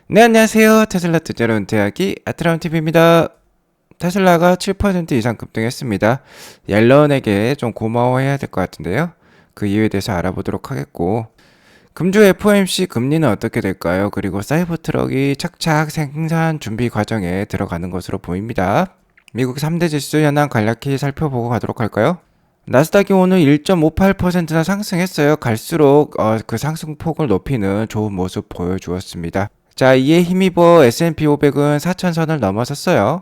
네, 안녕하세요. 테슬라 투자로 은퇴하기 아트라운TV입니다. 테슬라가 7% 이상 급등했습니다. 옐런에게 좀 고마워해야 될 것 같은데요. 그 이유에 대해서 알아보도록 하겠고, 금주 FOMC 금리는 어떻게 될까요? 그리고 사이버트럭이 착착 생산 준비 과정에 들어가는 것으로 보입니다. 미국 3대 지수 현황 간략히 살펴보고 가도록 할까요? 나스닥이 오늘 1.58%나 상승했어요. 갈수록 그 상승폭을 높이는 좋은 모습 보여주었습니다. 자, 이에 힘입어 S&P 500은 4천선을 넘어섰어요.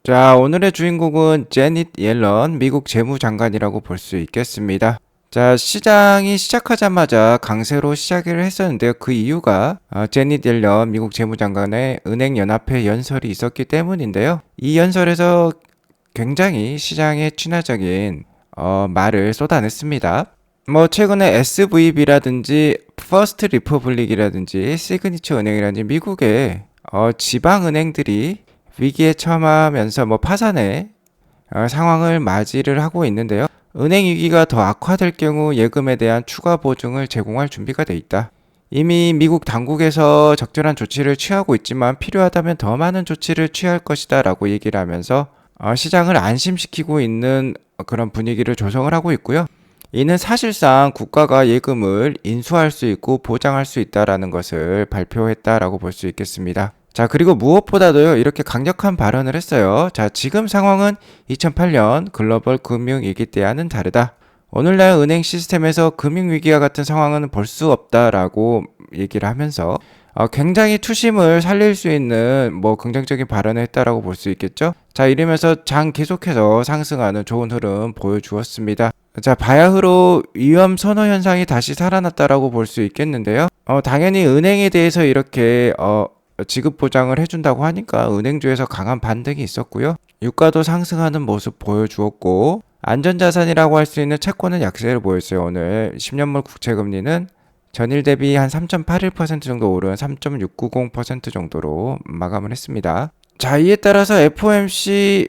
자, 오늘의 주인공은 제닛 옐런 미국 재무장관이라고 볼 수 있겠습니다. 자, 시장이 시작하자마자 강세로 시작을 했었는데요. 그 이유가 제닛 옐런 미국 재무장관의 은행연합회 연설이 있었기 때문인데요. 이 연설에서 굉장히 시장에 친화적인 말을 쏟아냈습니다. 뭐 최근에 SVB라든지 퍼스트 리퍼블릭이라든지 시그니처 은행이라든지 미국의 지방 은행들이 위기에 처하면서 뭐 파산의 상황을 맞이를 하고 있는데요. 은행 위기가 더 악화될 경우 예금에 대한 추가 보증을 제공할 준비가 돼 있다. 이미 미국 당국에서 적절한 조치를 취하고 있지만 필요하다면 더 많은 조치를 취할 것이다 라고 얘기를 하면서 시장을 안심시키고 있는 그런 분위기를 조성을 하고 있고요. 이는 사실상 국가가 예금을 인수할 수 있고 보장할 수 있다라는 것을 발표했다라고 볼 수 있겠습니다. 자, 그리고 무엇보다도요, 이렇게 강력한 발언을 했어요. 자, 지금 상황은 2008년 글로벌 금융위기 때와는 다르다. 오늘날 은행 시스템에서 금융위기와 같은 상황은 볼 수 없다라고 얘기를 하면서 굉장히 투심을 살릴 수 있는 뭐 긍정적인 발언을 했다라고 볼 수 있겠죠. 자, 이러면서 장 계속해서 상승하는 좋은 흐름 보여주었습니다. 자, 바야흐로 위험 선호 현상이 다시 살아났다라고 볼 수 있겠는데요. 당연히 은행에 대해서 이렇게 지급 보장을 해준다고 하니까 은행주에서 강한 반등이 있었고요. 유가도 상승하는 모습 보여주었고, 안전자산이라고 할 수 있는 채권은 약세를 보였어요. 오늘 10년물 국채금리는 전일 대비 한 3.81% 정도 오른 3.690% 정도로 마감을 했습니다. 자, 이에 따라서 FOMC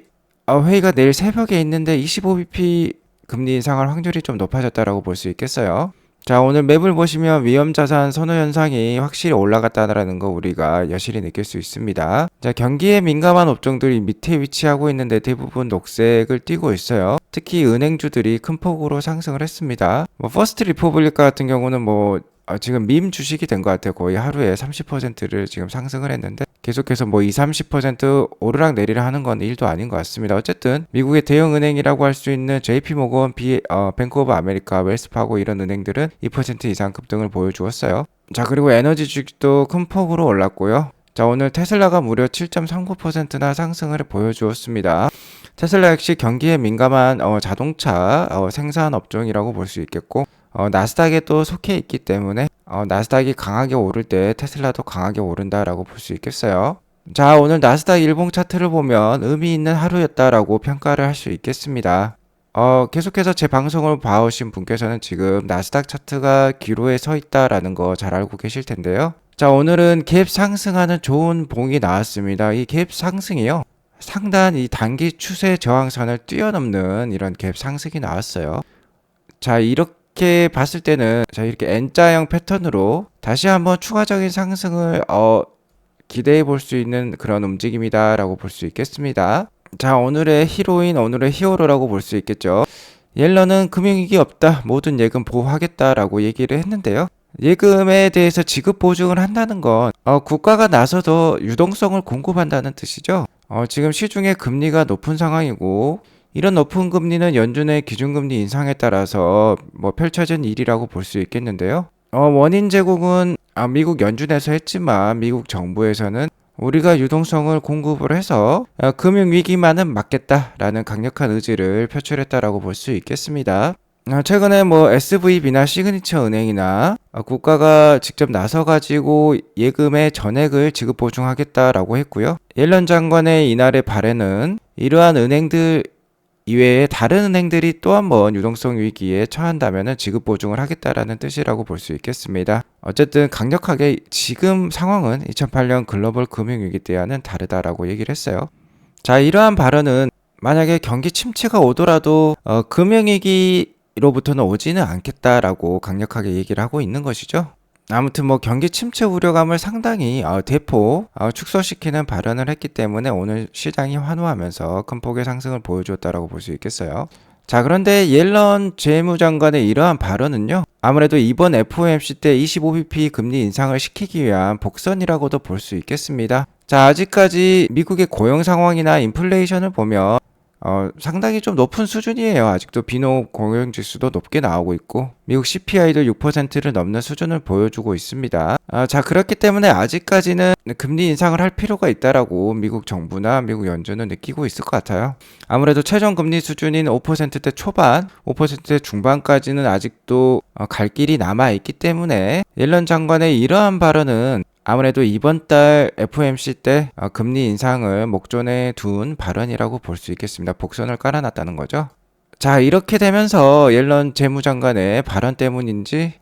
회의가 내일 새벽에 있는데 25bp 금리 인상할 확률이 좀 높아졌다라고 볼 수 있겠어요. 자, 오늘 맵을 보시면 위험자산 선호 현상이 확실히 올라갔다는 거 우리가 여실히 느낄 수 있습니다. 자, 경기에 민감한 업종들이 밑에 위치하고 있는데 대부분 녹색을 띠고 있어요. 특히 은행주들이 큰 폭으로 상승을 했습니다. 뭐 퍼스트 리퍼블릭 같은 경우는 뭐 지금 밈 주식이 된 것 같아요. 거의 하루에 30%를 지금 상승을 했는데 계속해서 뭐 30% 오르락 내리락 하는 건 일도 아닌 것 같습니다. 어쨌든 미국의 대형 은행이라고 할 수 있는 JP모건, 뱅크 오브 아메리카, 웰스파고 이런 은행들은 2% 이상 급등을 보여주었어요. 자, 그리고 에너지 주식도 큰 폭으로 올랐고요. 자, 오늘 테슬라가 무려 7.39%나 상승을 보여주었습니다. 테슬라 역시 경기에 민감한 자동차 생산 업종이라고 볼 수 있겠고, 나스닥에 또 속해 있기 때문에 나스닥이 강하게 오를 때 테슬라도 강하게 오른다라고 볼 수 있겠어요. 자, 오늘 나스닥 일봉 차트를 보면 의미 있는 하루였다라고 평가를 할 수 있겠습니다. 계속해서 제 방송을 봐오신 분께서는 지금 나스닥 차트가 기로에 서 있다라는 거 잘 알고 계실 텐데요. 자, 오늘은 갭 상승하는 좋은 봉이 나왔습니다. 이 갭 상승이요, 상단 이 단기 추세 저항선을 뛰어넘는 이런 갭 상승이 나왔어요. 자, 이렇게 봤을 때는 자, 이렇게 N자형 패턴으로 다시 한번 추가적인 상승을 기대해 볼 수 있는 그런 움직임이다 라고 볼 수 있겠습니다. 자, 오늘의 히로인, 오늘의 히어로라고 볼 수 있겠죠. 옐런은 금융위기 없다, 모든 예금 보호하겠다 라고 얘기를 했는데요. 예금에 대해서 지급 보증을 한다는 건 국가가 나서서 유동성을 공급한다는 뜻이죠. 지금 시중에 금리가 높은 상황이고, 이런 높은 금리는 연준의 기준금리 인상에 따라서 뭐 펼쳐진 일이라고 볼 수 있겠는데요. 원인 제공은 미국 연준에서 했지만 미국 정부에서는 우리가 유동성을 공급을 해서 금융위기만은 막겠다라는 강력한 의지를 표출했다라고 볼 수 있겠습니다. 최근에 뭐 SVB나 시그니처 은행이나 국가가 직접 나서가지고 예금의 전액을 지급 보증하겠다라고 했고요. 옐런 장관의 이날의 발언은 이러한 은행들 이외에 다른 은행들이 또 한 번 유동성 위기에 처한다면 지급 보증을 하겠다라는 뜻이라고 볼 수 있겠습니다. 어쨌든 강력하게 지금 상황은 2008년 글로벌 금융위기 때와는 다르다라고 얘기를 했어요. 자, 이러한 발언은 만약에 경기 침체가 오더라도 금융위기로부터는 오지는 않겠다라고 강력하게 얘기를 하고 있는 것이죠. 아무튼 뭐 경기 침체 우려감을 상당히 대폭 축소시키는 발언을 했기 때문에 오늘 시장이 환호하면서 큰 폭의 상승을 보여줬다라고 볼 수 있겠어요. 자, 그런데 옐런 재무장관의 이러한 발언은요, 아무래도 이번 FOMC 때 25bp 금리 인상을 시키기 위한 복선이라고도 볼 수 있겠습니다. 자, 아직까지 미국의 고용 상황이나 인플레이션을 보면 상당히 좀 높은 수준이에요. 아직도 비노 고용지수도 높게 나오고 있고 미국 CPI도 6%를 넘는 수준을 보여주고 있습니다. 자, 그렇기 때문에 아직까지는 금리 인상을 할 필요가 있다라고 미국 정부나 미국 연준은 느끼고 있을 것 같아요. 아무래도 최종 금리 수준인 5%대 초반, 5%대 중반까지는 아직도 갈 길이 남아 있기 때문에 옐런 장관의 이러한 발언은 아무래도 이번 달 FOMC 때 금리 인상을 목전에 둔 발언이라고 볼 수 있겠습니다. 복선을 깔아놨다는 거죠. 자, 이렇게 되면서 옐런 재무장관의 발언 때문인지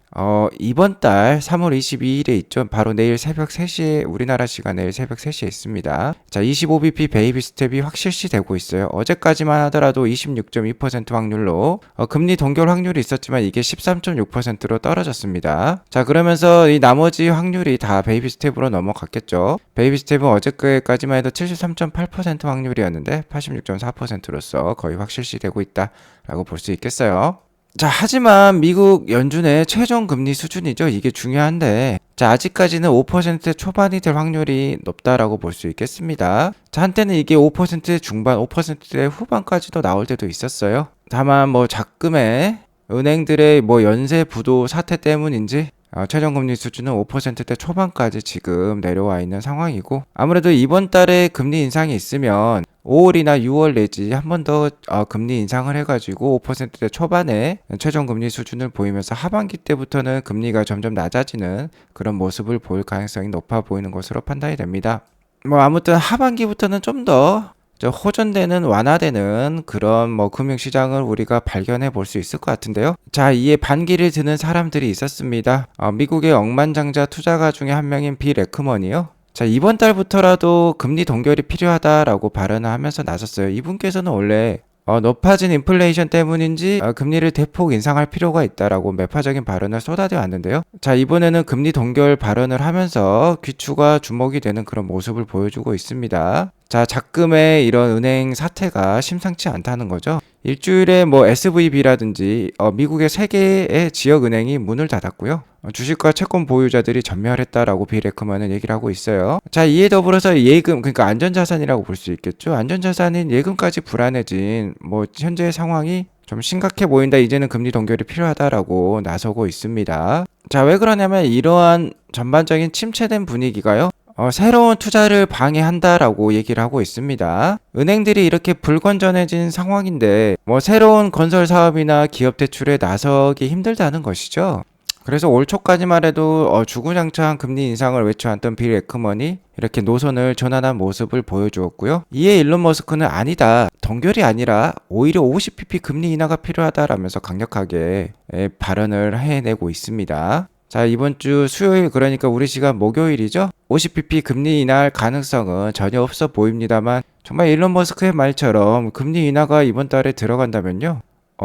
이번 달 3월 22일에 있죠. 바로 내일 새벽 3시에 우리나라 시간 내일 새벽 3시에 있습니다. 자, 25bp 베이비 스텝이 확실시 되고 있어요. 어제까지만 하더라도 26.2% 확률로 금리 동결 확률이 있었지만 이게 13.6%로 떨어졌습니다. 자, 그러면서 이 나머지 확률이 다 베이비 스텝으로 넘어갔겠죠. 베이비 스텝은 어제까지만 해도 73.8% 확률이었는데 86.4%로서 거의 확실시 되고 있다라고 볼 수 있겠어요. 자, 하지만 미국 연준의 최종 금리 수준이죠. 이게 중요한데, 자, 아직까지는 5% 초반이 될 확률이 높다라고 볼 수 있겠습니다. 자, 한때는 이게 5% 중반, 5%대 후반까지도 나올 때도 있었어요. 다만 뭐 작금의 은행들의 뭐 연쇄 부도 사태 때문인지 최종 금리 수준은 5%대 초반까지 지금 내려와 있는 상황이고, 아무래도 이번 달에 금리 인상이 있으면 5월이나 6월 내지 한 번 더 금리 인상을 해가지고 5%대 초반에 최종 금리 수준을 보이면서 하반기 때부터는 금리가 점점 낮아지는 그런 모습을 보일 가능성이 높아 보이는 것으로 판단이 됩니다. 뭐 아무튼 하반기부터는 좀 더 호전되는 완화되는 그런 뭐 금융시장을 우리가 발견해 볼 수 있을 것 같은데요. 자, 이에 반기를 드는 사람들이 있었습니다. 미국의 억만장자 투자가 중에 한 명인 빌 에크먼이요. 자, 이번 달부터라도 금리 동결이 필요하다라고 발언을 하면서 나섰어요. 이분께서는 원래 높아진 인플레이션 때문인지 금리를 대폭 인상할 필요가 있다라고 매파적인 발언을 쏟아내 왔는데요. 자, 이번에는 금리 동결 발언을 하면서 귀추가 주목이 되는 그런 모습을 보여주고 있습니다. 자, 작금의 이런 은행 사태가 심상치 않다는 거죠. 일주일에 뭐 SVB라든지 미국의 3개의 지역은행이 문을 닫았고요. 주식과 채권 보유자들이 전멸했다라고 빌 에크먼은 얘기를 하고 있어요. 자, 이에 더불어서 예금, 그러니까 안전자산이라고 볼 수 있겠죠. 안전자산인 예금까지 불안해진 뭐 현재의 상황이 좀 심각해 보인다. 이제는 금리 동결이 필요하다라고 나서고 있습니다. 자, 왜 그러냐면 이러한 전반적인 침체된 분위기가요. 새로운 투자를 방해한다라고 얘기를 하고 있습니다. 은행들이 이렇게 불건전해진 상황인데 뭐 새로운 건설 사업이나 기업 대출에 나서기 힘들다는 것이죠. 그래서 올 초까지만 해도 주구장창 금리 인상을 외쳐왔던 빌 에크먼이 이렇게 노선을 전환한 모습을 보여주었고요. 이에 일론 머스크는 아니다. 동결이 아니라 오히려 50bp 금리 인하가 필요하다라면서 강력하게 발언을 해내고 있습니다. 자, 이번 주 수요일, 그러니까 우리 시간 목요일이죠. 50bp 금리 인하할 가능성은 전혀 없어 보입니다만 정말 일론 머스크의 말처럼 금리 인하가 이번 달에 들어간다면요.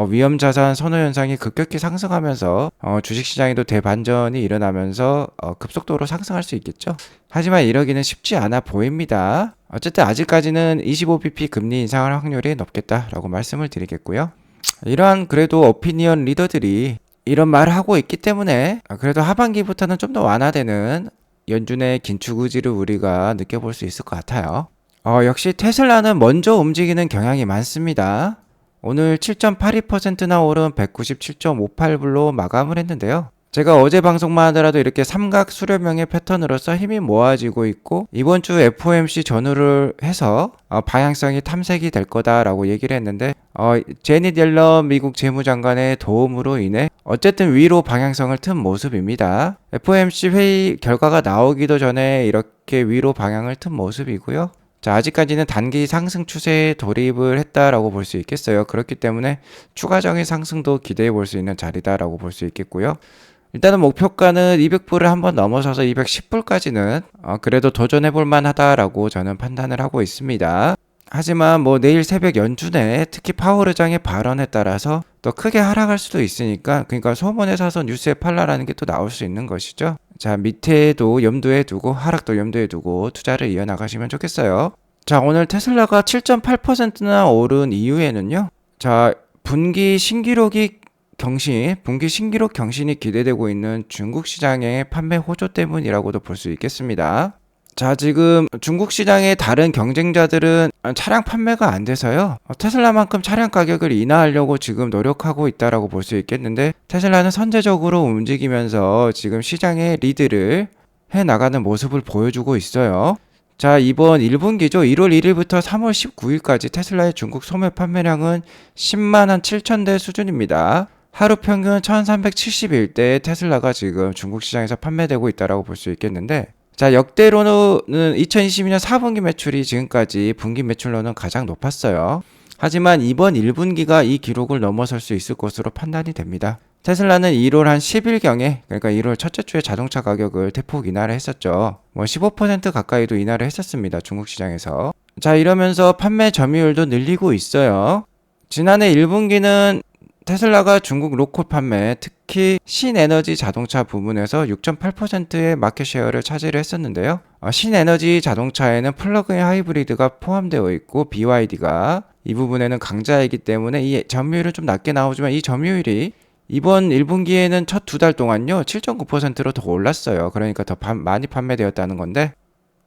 위험자산 선호 현상이 급격히 상승하면서 주식시장에도 대반전이 일어나면서 급속도로 상승할 수 있겠죠. 하지만 이러기는 쉽지 않아 보입니다. 어쨌든 아직까지는 25bp 금리 인상할 확률이 높겠다라고 말씀을 드리겠고요. 이러한 그래도 오피니언 리더들이 이런 말을 하고 있기 때문에 그래도 하반기부터는 좀 더 완화되는 연준의 긴축 의지를 우리가 느껴볼 수 있을 것 같아요. 역시 테슬라는 먼저 움직이는 경향이 많습니다. 오늘 7.82%나 오른 197.58불로 마감을 했는데요. 제가 어제 방송만 하더라도 이렇게 삼각 수렴형의 패턴으로서 힘이 모아지고 있고 이번 주 FOMC 전후를 해서 방향성이 탐색이 될 거다라고 얘기를 했는데 제닛 옐런 미국 재무장관의 도움으로 인해 어쨌든 위로 방향성을 튼 모습입니다. FOMC 회의 결과가 나오기도 전에 이렇게 위로 방향을 튼 모습이고요. 자, 아직까지는 단기 상승 추세에 돌입을 했다라고 볼 수 있겠어요. 그렇기 때문에 추가적인 상승도 기대해 볼 수 있는 자리다라고 볼 수 있겠고요. 일단은 목표가는 200불을 한번 넘어서서 210불까지는 그래도 도전해 볼 만하다라고 저는 판단을 하고 있습니다. 하지만 뭐 내일 새벽 연준에 특히 파월 의장의 발언에 따라서 또 크게 하락할 수도 있으니까, 그러니까 소문에 사서 뉴스에 팔라라는 게 또 나올 수 있는 것이죠. 자, 밑에도 염두에 두고 하락도 염두에 두고 투자를 이어나가시면 좋겠어요. 자, 오늘 테슬라가 7.8%나 오른 이후에는요. 자, 분기 신기록 경신이 기대되고 있는 중국 시장의 판매 호조 때문이라고도 볼 수 있겠습니다. 자, 지금 중국 시장의 다른 경쟁자들은 차량 판매가 안 돼서요. 테슬라만큼 차량 가격을 인하하려고 지금 노력하고 있다라고 볼 수 있겠는데, 테슬라는 선제적으로 움직이면서 지금 시장의 리드를 해 나가는 모습을 보여주고 있어요. 자, 이번 1분기죠. 1월 1일부터 3월 19일까지 테슬라의 중국 소매 판매량은 10만 한 7천 대 수준입니다. 하루 평균 1371대의 테슬라가 지금 중국 시장에서 판매되고 있다라고 볼 수 있겠는데, 자, 역대로는 2022년 4분기 매출이 지금까지 분기 매출로는 가장 높았어요. 하지만 이번 1분기가 이 기록을 넘어설 수 있을 것으로 판단이 됩니다. 테슬라는 1월 한 10일경에, 그러니까 1월 첫째 주에 자동차 가격을 대폭 인하를 했었죠. 15% 가까이도 인하를 했었습니다. 중국 시장에서. 자, 이러면서 판매 점유율도 늘리고 있어요. 지난해 1분기는 테슬라가 중국 로컬 판매, 특히 신에너지 자동차 부문에서 6.8%의 마켓 쉐어를 차지를 했었는데요. 신에너지 자동차에는 플러그인 하이브리드가 포함되어 있고 BYD가 이 부분에는 강자이기 때문에 이 점유율은 좀 낮게 나오지만 이 점유율이 이번 1분기에는 첫 두 달 동안요 7.9%로 더 올랐어요. 그러니까 더 많이 판매되었다는 건데,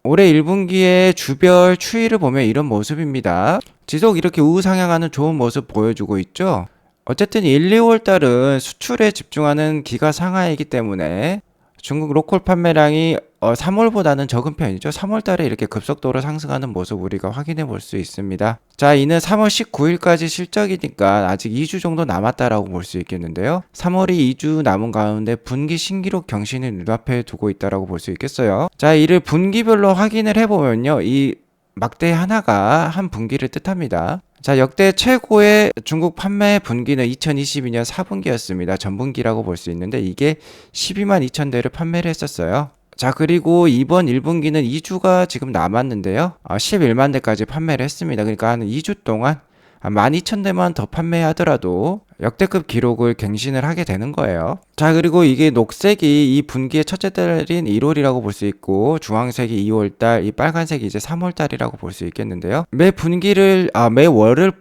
올해 1분기의 주별 추이를 보면 이런 모습입니다. 지속 이렇게 우상향하는 좋은 모습 보여주고 있죠. 어쨌든 1, 2월 달은 수출에 집중하는 기가 상하이기 때문에 중국 로컬 판매량이 3월보다는 적은 편이죠. 3월 달에 이렇게 급속도로 상승하는 모습 우리가 확인해 볼 수 있습니다. 자, 이는 3월 19일까지 실적이니까 아직 2주 정도 남았다라고 볼 수 있겠는데요. 3월이 2주 남은 가운데 분기 신기록 경신을 눈앞에 두고 있다라고 볼 수 있겠어요. 자, 이를 분기별로 확인을 해보면요. 이 막대 하나가 한 분기를 뜻합니다. 자, 역대 최고의 중국 판매 분기는 2022년 4분기였습니다. 전분기라고 볼 수 있는데 이게 12만 2천 대를 판매를 했었어요. 자, 그리고 이번 1분기는 2주가 지금 남았는데요. 11만 대까지 판매를 했습니다. 그러니까 한 2주 동안 12,000대만 더 판매하더라도 역대급 기록을 갱신을 하게 되는 거예요. 자, 그리고 이게 녹색이 이 분기의 첫째 달인 1월이라고 볼 수 있고, 주황색이 2월달, 이 빨간색이 이제 3월달이라고 볼 수 있겠는데요. 매 월을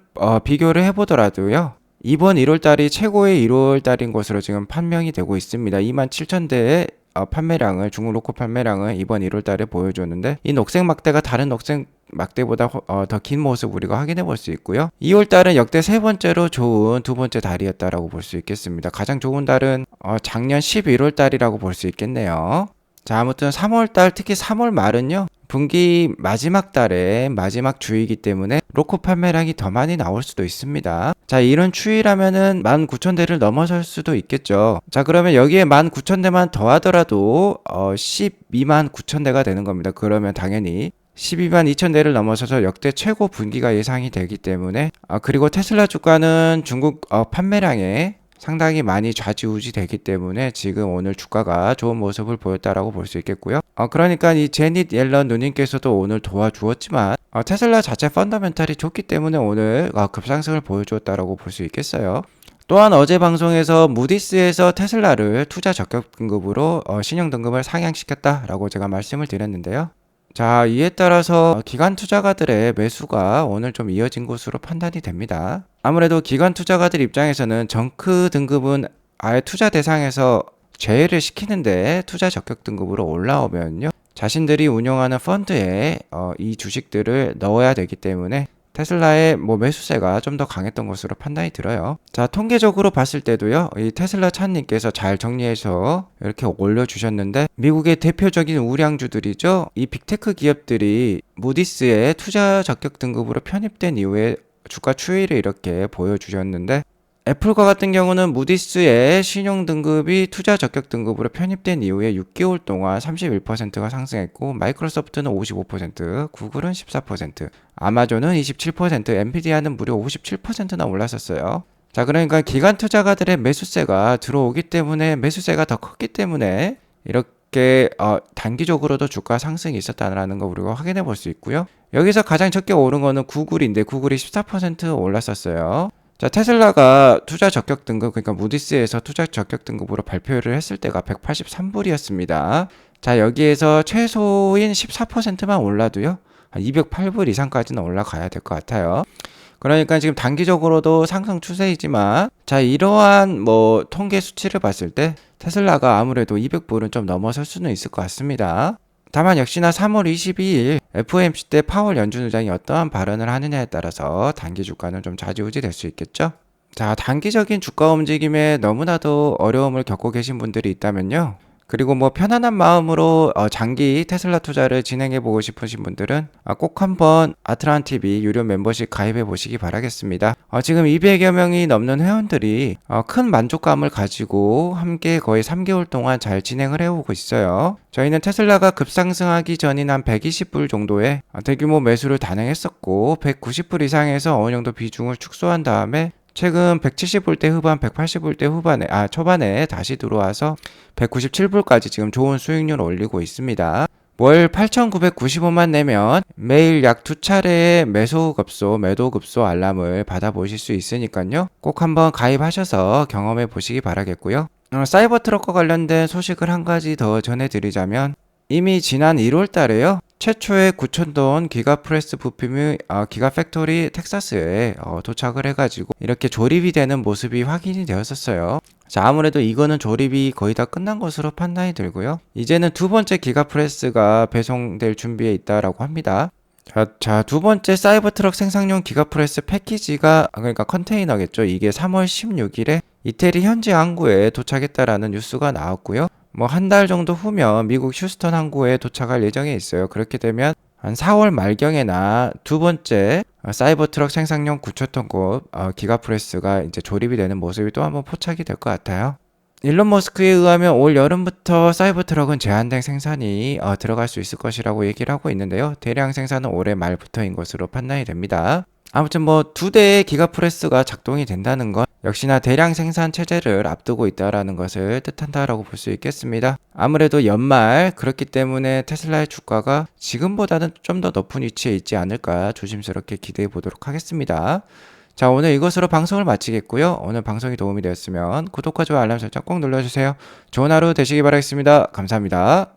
비교를 해보더라도요. 이번 1월달이 최고의 1월달인 것으로 지금 판명이 되고 있습니다. 27,000대의 판매량을, 중국 로컬 판매량을 이번 1월달에 보여줬는데, 이 녹색 막대가 다른 녹색 막대보다 더 긴 모습 우리가 확인해 볼 수 있고요. 2월달은 역대 세 번째로 좋은 두 번째 달이었다라고 볼 수 있겠습니다. 가장 좋은 달은 작년 11월달이라고 볼 수 있겠네요. 자, 아무튼 3월달, 특히 3월 말은요, 분기 마지막 달에 마지막 주이기 때문에 로컬 판매량이 더 많이 나올 수도 있습니다. 자, 이런 추이라면은 19,000대를 넘어설 수도 있겠죠. 자, 그러면 여기에 19,000대만 더하더라도 12만 9,000대가 되는 겁니다. 그러면 당연히 12만 2,000대를 넘어서서 역대 최고 분기가 예상이 되기 때문에, 그리고 테슬라 주가는 중국 판매량에 상당히 많이 좌지우지 되기 때문에 지금 오늘 주가가 좋은 모습을 보였다라고 볼 수 있겠고요. 그러니까 이 제닛 옐런 누님께서도 오늘 도와주었지만 테슬라 자체 펀더멘탈이 좋기 때문에 오늘 급상승을 보여주었다라고 볼 수 있겠어요. 또한 어제 방송에서 무디스에서 테슬라를 투자 적격 등급으로 신용 등급을 상향시켰다라고 제가 말씀을 드렸는데요. 자, 이에 따라서 기관 투자가들의 매수가 오늘 좀 이어진 것으로 판단이 됩니다. 아무래도 기관 투자가들 입장에서는 정크 등급은 아예 투자 대상에서 제외를 시키는데 투자 적격 등급으로 올라오면요, 자신들이 운영하는 펀드에 이 주식들을 넣어야 되기 때문에 테슬라의 매수세가 좀 더 강했던 것으로 판단이 들어요. 자, 통계적으로 봤을 때도요, 이 테슬라 찬님께서 잘 정리해서 이렇게 올려주셨는데, 미국의 대표적인 우량주들이죠. 이 빅테크 기업들이 무디스의 투자 적격 등급으로 편입된 이후에 주가 추이를 이렇게 보여주셨는데, 애플과 같은 경우는 무디스의 신용 등급이 투자 적격 등급으로 편입된 이후에 6개월 동안 31%가 상승했고, 마이크로소프트는 55%, 구글은 14%, 아마존은 27%, 엔비디아는 무려 57%나 올랐었어요. 자, 그러니까 기관 투자가들의 매수세가 들어오기 때문에, 매수세가 더 컸기 때문에 이렇게 단기적으로도 주가 상승이 있었다는 거 우리가 확인해 볼 수 있고요. 여기서 가장 적게 오른 거는 구글인데 구글이 14% 올랐었어요. 자, 테슬라가 투자 적격 등급, 그러니까 무디스에서 투자 적격 등급으로 발표를 했을 때가 183불이었습니다. 자, 여기에서 최소인 14%만 올라도요, 한 208불 이상까지는 올라가야 될 것 같아요. 그러니까 지금 단기적으로도 상승 추세이지만, 자, 이러한 뭐 통계 수치를 봤을 때 테슬라가 아무래도 200불은 좀 넘어설 수는 있을 것 같습니다. 다만 역시나 3월 22일 FOMC 때 파월 연준 의장이 어떠한 발언을 하느냐에 따라서 단기 주가는 좀 좌지우지 될 수 있겠죠. 자, 단기적인 주가 움직임에 너무나도 어려움을 겪고 계신 분들이 있다면요. 그리고 뭐 편안한 마음으로 장기 테슬라 투자를 진행해 보고 싶으신 분들은 꼭 한번 아트란TV 유료 멤버십 가입해 보시기 바라겠습니다. 지금 200여 명이 넘는 회원들이 큰 만족감을 가지고 함께 거의 3개월 동안 잘 진행을 해오고 있어요. 저희는 테슬라가 급상승하기 전인 한 120불 정도의 대규모 매수를 단행했었고 190불 이상에서 어느 정도 비중을 축소한 다음에 최근 170불대 후반, 180불대 후반에, 초반에 다시 들어와서 197불까지 지금 좋은 수익률을 올리고 있습니다. 월 8,995만 내면 매일 약 2차례의 매수급소, 매도급소 알람을 받아보실 수 있으니까요. 꼭 한번 가입하셔서 경험해 보시기 바라겠고요. 사이버 트럭과 관련된 소식을 한 가지 더 전해드리자면 이미 지난 1월 달에요. 최초의 9,000톤 기가프레스 부품이 기가팩토리 텍사스에 도착을 해가지고 이렇게 조립이 되는 모습이 확인이 되었었어요. 자, 아무래도 이거는 조립이 거의 다 끝난 것으로 판단이 들고요. 이제는 두 번째 기가프레스가 배송될 준비에 있다라고 합니다. 자, 두 번째 사이버트럭 생산용 기가프레스 패키지가, 그러니까 컨테이너겠죠. 이게 3월 16일에 이태리 현지 항구에 도착했다라는 뉴스가 나왔고요. 뭐 한 달 정도 후면 미국 휴스턴 항구에 도착할 예정에 있어요. 그렇게 되면 한 4월 말경에나 두 번째 사이버트럭 생산용 9,000톤급 기가프레스가 이제 조립이 되는 모습이 또 한번 포착이 될 것 같아요. 일론 머스크에 의하면 올 여름부터 사이버트럭은 제한된 생산이 들어갈 수 있을 것이라고 얘기를 하고 있는데요. 대량 생산은 올해 말부터인 것으로 판단이 됩니다. 아무튼 뭐 두 대의 기가프레스가 작동이 된다는 건 역시나 대량 생산 체제를 앞두고 있다라는 것을 뜻한다라고 볼 수 있겠습니다. 아무래도 연말 그렇기 때문에 테슬라의 주가가 지금보다는 좀 더 높은 위치에 있지 않을까 조심스럽게 기대해 보도록 하겠습니다. 자, 오늘 이것으로 방송을 마치겠고요. 오늘 방송이 도움이 되었으면 구독과 좋아요 알람 설정 꼭 눌러주세요. 좋은 하루 되시기 바라겠습니다. 감사합니다.